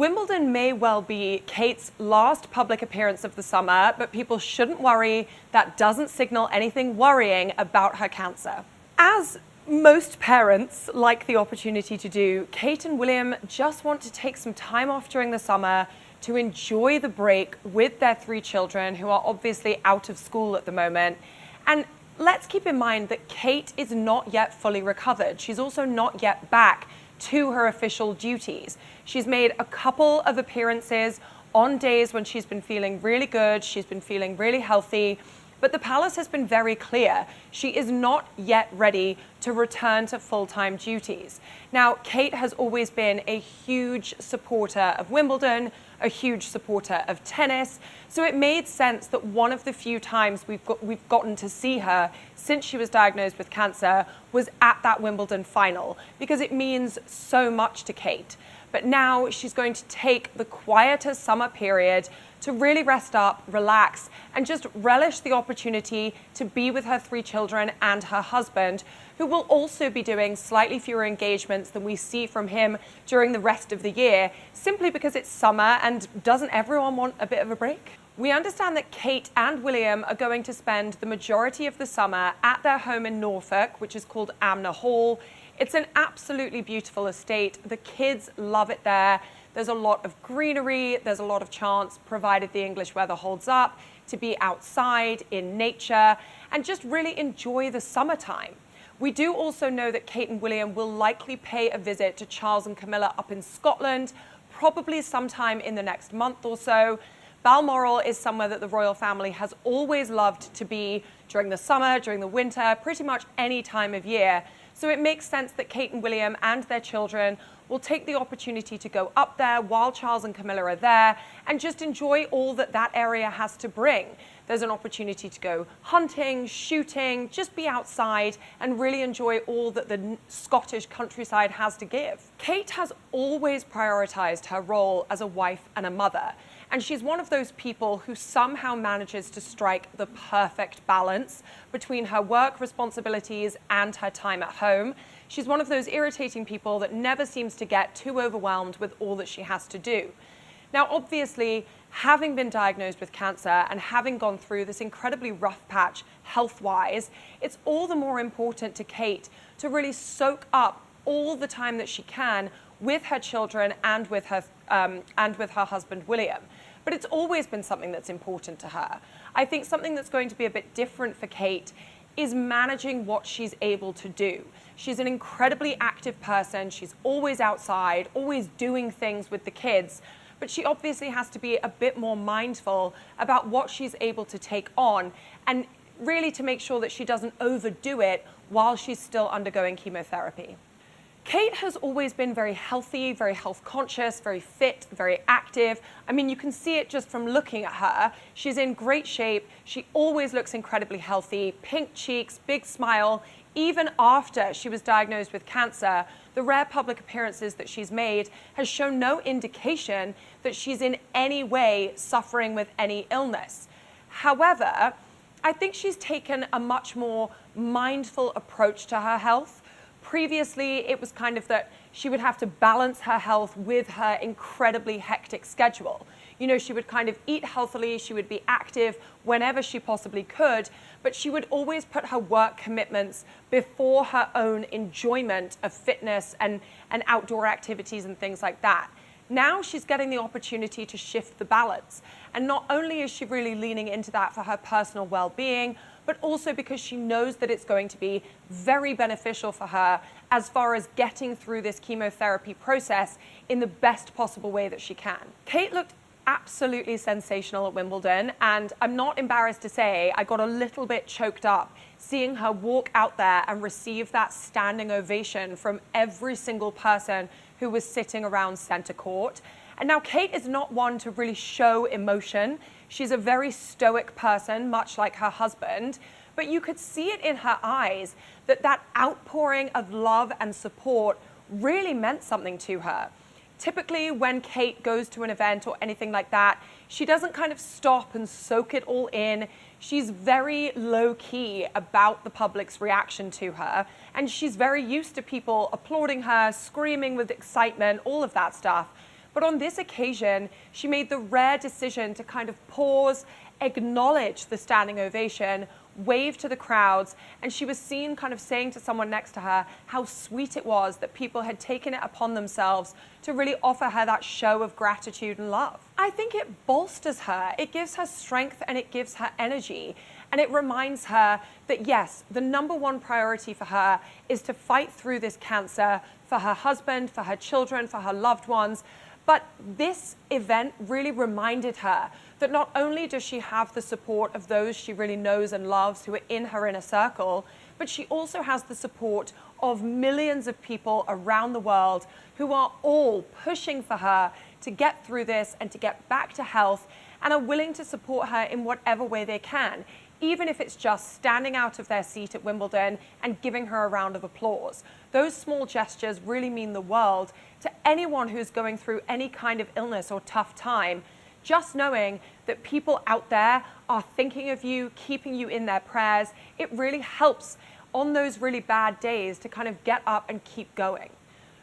Wimbledon may well be Kate's last public appearance of the summer, but people shouldn't worry. That doesn't signal anything worrying about her cancer. As most parents like the opportunity to do, Kate and William just want to take some time off during the summer to enjoy the break with their 3 children who are obviously out of school at the moment. And let's keep in mind that Kate is not yet fully recovered. She's also not yet back to her official duties. She's made a couple of appearances on days when she's been feeling really good, she's been feeling really healthy, but the palace has been very clear. She is not yet ready to return to full-time duties. Now, Kate has always been a huge supporter of Wimbledon, a huge supporter of tennis, so it made sense that one of the few times we've gotten to see her since she was diagnosed with cancer was at that Wimbledon final, because it means so much to Kate. But now she's going to take the quieter summer period to really rest up, relax, and just relish the opportunity to be with her 3 children and her husband, who will also be doing slightly fewer engagements than we see from him during the rest of the year, simply because it's summer and doesn't everyone want a bit of a break? We understand that Kate and William are going to spend the majority of the summer at their home in Norfolk, which is called Amner Hall. It's an absolutely beautiful estate. The kids love it there. There's a lot of greenery, there's a lot of chance, provided the English weather holds up, to be outside in nature and just really enjoy the summertime. We do also know that Kate and William will likely pay a visit to Charles and Camilla up in Scotland, probably sometime in the next month or so. Balmoral is somewhere that the royal family has always loved to be during the summer, during the winter, pretty much any time of year. So it makes sense that Kate and William and their children will take the opportunity to go up there while Charles and Camilla are there and just enjoy all that that area has to bring. There's an opportunity to go hunting, shooting, just be outside and really enjoy all that the Scottish countryside has to give. Kate has always prioritized her role as a wife and a mother. And she's one of those people who somehow manages to strike the perfect balance between her work responsibilities and her time at home. She's one of those irritating people that never seems to get too overwhelmed with all that she has to do. Now, obviously, having been diagnosed with cancer and having gone through this incredibly rough patch health-wise, it's all the more important to Kate to really soak up all the time that she can with her children and with her husband, William. But it's always been something that's important to her. I think something that's going to be a bit different for Kate is managing what she's able to do. She's an incredibly active person. She's always outside, always doing things with the kids. But she obviously has to be a bit more mindful about what she's able to take on and really to make sure that she doesn't overdo it while she's still undergoing chemotherapy. Kate has always been very healthy, very health conscious, very fit, very active. I mean, you can see it just from looking at her. She's in great shape. She always looks incredibly healthy, pink cheeks, big smile. Even after she was diagnosed with cancer, the rare public appearances that she's made has shown no indication that she's in any way suffering with any illness. However, I think she's taken a much more mindful approach to her health. Previously, it was kind of that she would have to balance her health with her incredibly hectic schedule. You know, she would kind of eat healthily, she would be active whenever she possibly could, but she would always put her work commitments before her own enjoyment of fitness and outdoor activities and things like that. Now she's getting the opportunity to shift the balance. And not only is she really leaning into that for her personal well-being, but also because she knows that it's going to be very beneficial for her as far as getting through this chemotherapy process in the best possible way that she can. Kate looked absolutely sensational at Wimbledon, and I'm not embarrassed to say I got a little bit choked up seeing her walk out there and receive that standing ovation from every single person who was sitting around center court. And now Kate is not one to really show emotion. She's a very stoic person, much like her husband, but you could see it in her eyes that that outpouring of love and support really meant something to her. Typically, when Kate goes to an event or anything like that, she doesn't kind of stop and soak it all in. She's very low-key about the public's reaction to her, and she's very used to people applauding her, screaming with excitement, all of that stuff. But on this occasion, she made the rare decision to kind of pause, acknowledge the standing ovation, wave to the crowds, and she was seen kind of saying to someone next to her how sweet it was that people had taken it upon themselves to really offer her that show of gratitude and love. I think it bolsters her, it gives her strength and it gives her energy. And it reminds her that yes, the number one priority for her is to fight through this cancer for her husband, for her children, for her loved ones. But this event really reminded her that not only does she have the support of those she really knows and loves who are in her inner circle, but she also has the support of millions of people around the world who are all pushing for her to get through this and to get back to health and are willing to support her in whatever way they can, even if it's just standing out of their seat at Wimbledon and giving her a round of applause. Those small gestures really mean the world to anyone who's going through any kind of illness or tough time. Just knowing that people out there are thinking of you, keeping you in their prayers, it really helps on those really bad days to kind of get up and keep going.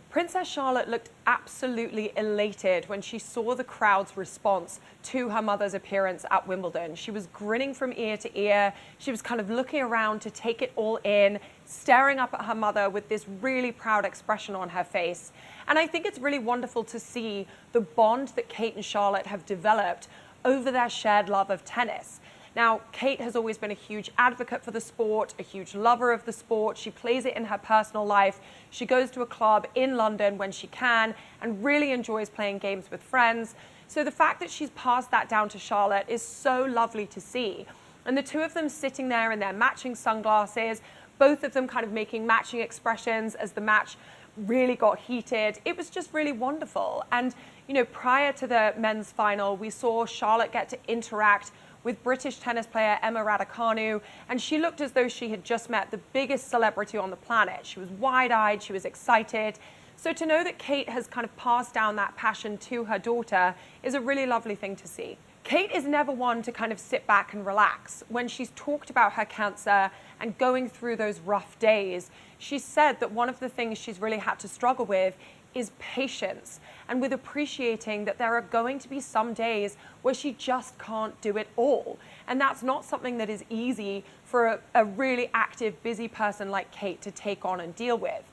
Princess Charlotte looked absolutely elated when she saw the crowd's response to her mother's appearance at Wimbledon. She was grinning from ear to ear. She was kind of looking around to take it all in, staring up at her mother with this really proud expression on her face. And I think it's really wonderful to see the bond that Kate and Charlotte have developed over their shared love of tennis. Now, Kate has always been a huge advocate for the sport, a huge lover of the sport. She plays it in her personal life. She goes to a club in London when she can and really enjoys playing games with friends. So the fact that she's passed that down to Charlotte is so lovely to see. And the two of them sitting there in their matching sunglasses, both of them kind of making matching expressions as the match really got heated. It was just really wonderful. And, you know, prior to the men's final, we saw Charlotte get to interact with British tennis player Emma Raducanu, and she looked as though she had just met the biggest celebrity on the planet. She was wide-eyed, she was excited. So to know that Kate has kind of passed down that passion to her daughter is a really lovely thing to see. Kate is never one to kind of sit back and relax. When she's talked about her cancer and going through those rough days, she said that one of the things she's really had to struggle with is patience, and with appreciating that there are going to be some days where she just can't do it all. And that's not something that is easy for a really active, busy person like Kate to take on and deal with.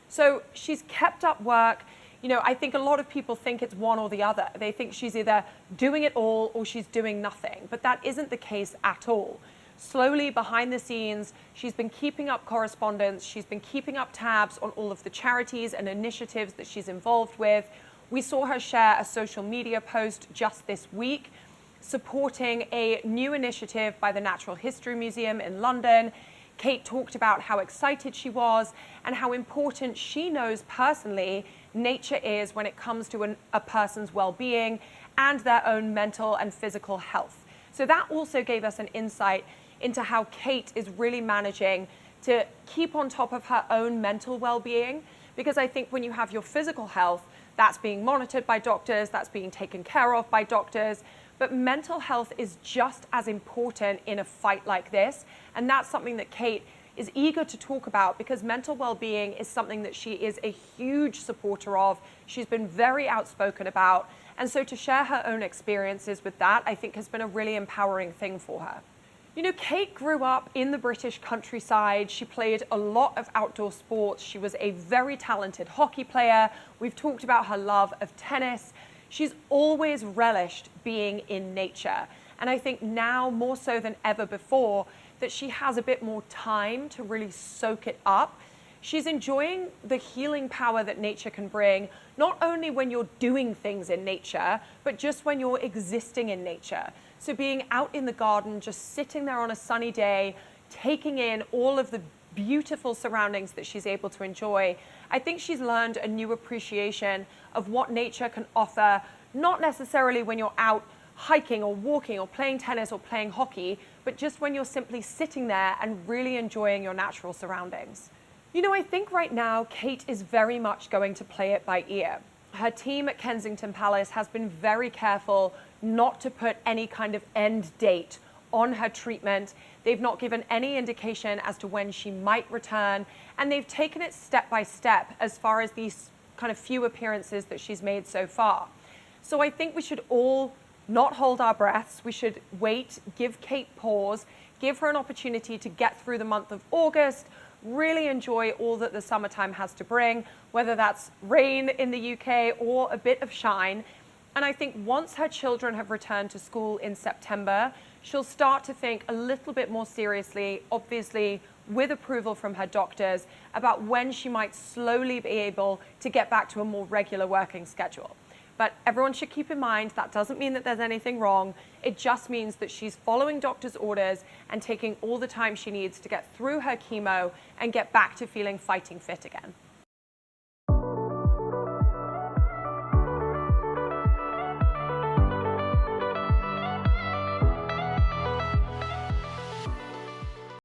So she's kept up work. You know, I think a lot of people think it's one or the other. They think she's either doing it all or she's doing nothing, but that isn't the case at all. Slowly, behind the scenes, she's been keeping up correspondence, she's been keeping up tabs on all of the charities and initiatives that she's involved with. We saw her share a social media post just this week supporting a new initiative by the Natural History Museum in London. Kate talked about how excited she was and how important she knows personally nature is when it comes to a person's well-being and their own mental and physical health. So that also gave us an insight into how Kate is really managing to keep on top of her own mental well-being, because I think when you have your physical health, that's being monitored by doctors, that's being taken care of by doctors, but mental health is just as important in a fight like this, and that's something that Kate is eager to talk about because mental well-being is something that she is a huge supporter of. She's been very outspoken about, and so to share her own experiences with that, I think has been a really empowering thing for her. You know, Kate grew up in the British countryside. She played a lot of outdoor sports. She was a very talented hockey player. We've talked about her love of tennis. She's always relished being in nature. And I think now more so than ever before that she has a bit more time to really soak it up. She's enjoying the healing power that nature can bring, not only when you're doing things in nature, but just when you're existing in nature. So being out in the garden, just sitting there on a sunny day, taking in all of the beautiful surroundings that she's able to enjoy, I think she's learned a new appreciation of what nature can offer, not necessarily when you're out hiking or walking or playing tennis or playing hockey, but just when you're simply sitting there and really enjoying your natural surroundings. You know, I think right now Kate is very much going to play it by ear. Her team at Kensington Palace has been very careful not to put any kind of end date on her treatment. They've not given any indication as to when she might return, and they've taken it step by step as far as these kind of few appearances that she's made so far. So I think we should all not hold our breaths. We should wait, give Kate pause, give her an opportunity to get through the month of August, really enjoy all that the summertime has to bring, whether that's rain in the UK or a bit of shine. And I think once her children have returned to school in September, she'll start to think a little bit more seriously, obviously with approval from her doctors, about when she might slowly be able to get back to a more regular working schedule. But everyone should keep in mind that doesn't mean that there's anything wrong. It just means that she's following doctor's orders and taking all the time she needs to get through her chemo and get back to feeling fighting fit again.